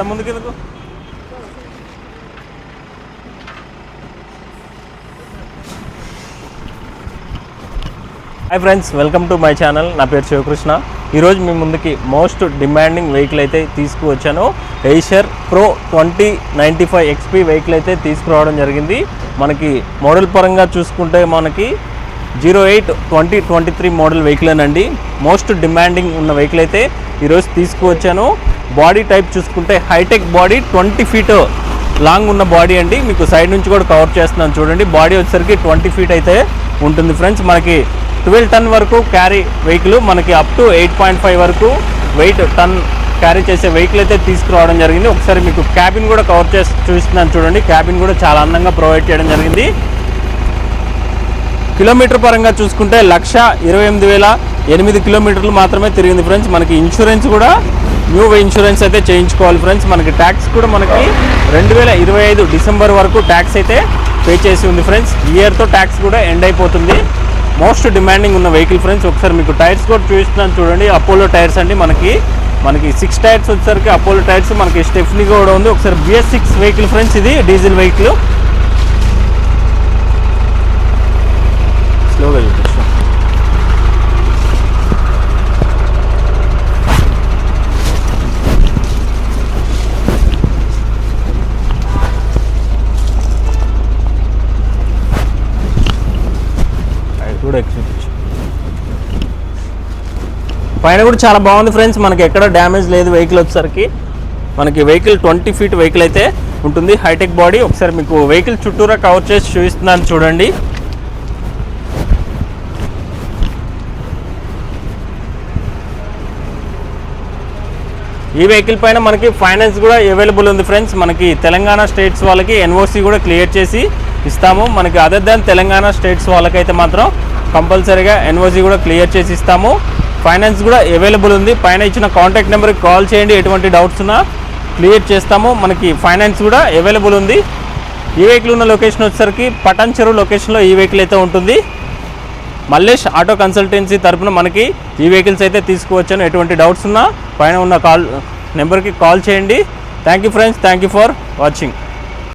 అంత ముందుకు ఎందుకు? Hi friends, welcome to my channel. నా పేరు శివకృష్ణ. ఈరోజు మీ ముందుకి మోస్ట్ డిమాండింగ్ వెహికల్ అయితే తీసుకువచ్చాను. ఎయిషర్ ప్రో 2095 XP వెహికల్ అయితే తీసుకురావడం జరిగింది. మనకి మోడల్ పరంగా చూసుకుంటే మనకి 08-2023 మోడల్ వెహికల్ అండి. మోస్ట్ డిమాండింగ్ ఉన్న వెహికల్ అయితే ఈరోజు తీసుకువచ్చాను. బాడీ టైప్ చూసుకుంటే హైటెక్ బాడీ, 20 ఫీట్ లాంగ్ ఉన్న బాడీ అండి. మీకు సైడ్ నుంచి కూడా కవర్ చేస్తున్నాను చూడండి. బాడీ వచ్చేసరికి 20 ఫీట్ అయితే ఉంటుంది ఫ్రెండ్స్. మనకి 12 టన్ వరకు క్యారీ వెహికల్, మనకి అప్ టు 8.5 వరకు వెయిట్ టన్ క్యారీ చేసే వెహికల్ అయితే తీసుకురావడం జరిగింది. ఒకసారి మీకు క్యాబిన్ కూడా కవర్ చేసి చూస్తున్నాను చూడండి. క్యాబిన్ కూడా చాలా అందంగా ప్రొవైడ్ చేయడం జరిగింది. కిలోమీటర్ పరంగా చూసుకుంటే 128,008 కిలోమీటర్లు మాత్రమే తిరిగింది ఫ్రెండ్స్. మనకి ఇన్సూరెన్స్ కూడా న్యూ ఇన్సూరెన్స్ అయితే చేయించుకోవాలి ఫ్రెండ్స్. మనకి ట్యాక్స్ కూడా మనకి 2025 డిసెంబర్ వరకు ట్యాక్స్ అయితే పే చేసి ఉంది ఫ్రెండ్స్. ఇయర్తో ట్యాక్స్ కూడా ఎండ్ అయిపోతుంది. మోస్ట్ డిమాండింగ్ ఉన్న వెహికల్ ఫ్రెండ్స్. ఒకసారి మీకు టైర్స్ కూడా చూపిస్తున్నాను చూడండి. అపోలో టైర్స్ అండి. మనకి 6 టైర్స్ వచ్చేసరికి అపోలో టైర్స్, మనకి స్టెఫ్నీ కూడా ఉంది. ఒకసారి BS6 వెహికల్ ఫ్రెండ్స్. ఇది డీజిల్ వెహికల్. స్లోగా చూపిస్తాం. పైన కూడా చాలా బాగుంది ఫ్రెండ్స్. మనకి ఎక్కడ డ్యామేజ్ లేదు వెహికల్ వచ్చేసరికి. మనకి వెహికల్ 20 ఫీట్ వెహికల్ అయితే ఉంటుంది. High tech body. ఒకసారి మీకు వెహికల్ చుట్టూరా కవర్ చేసి చూపిస్తున్నాను చూడండి. ఈ వెహికల్ పైన మనకి ఫైనాన్స్ కూడా అవైలబుల్ ఉంది ఫ్రెండ్స్. మనకి తెలంగాణ స్టేట్స్ వాళ్ళకి NOC కూడా క్లియర్ చేసి ఇస్తాము. మనకి అదర్ దాన్ తెలంగాణ స్టేట్స్ వాళ్ళకైతే మాత్రం కంపల్సరీగా NOC కూడా క్లియర్ చేసి ఇస్తాము. ఫైనాన్స్ కూడా అవైలబుల్ ఉంది. పైన ఇచ్చిన కాంటాక్ట్ నెంబర్కి కాల్ చేయండి. ఎటువంటి డౌట్స్ ఉన్నా క్లియర్ చేస్తాము. మనకి ఫైనాన్స్ కూడా అవైలబుల్ ఉంది. ఈ వెహికల్ ఉన్న లొకేషన్ వచ్చేసరికి పటాన్ చెరువు లొకేషన్లో ఈ వెహికల్ అయితే ఉంటుంది. మల్లేష్ ఆటో కన్సల్టెన్సీ తరపున మనకి ఈ వెహికల్స్ అయితే తీసుకువచ్చాను. ఎటువంటి డౌట్స్ ఉన్నా పైన ఉన్న నెంబర్కి కాల్ చేయండి. Thank you friends. Thank you for watching.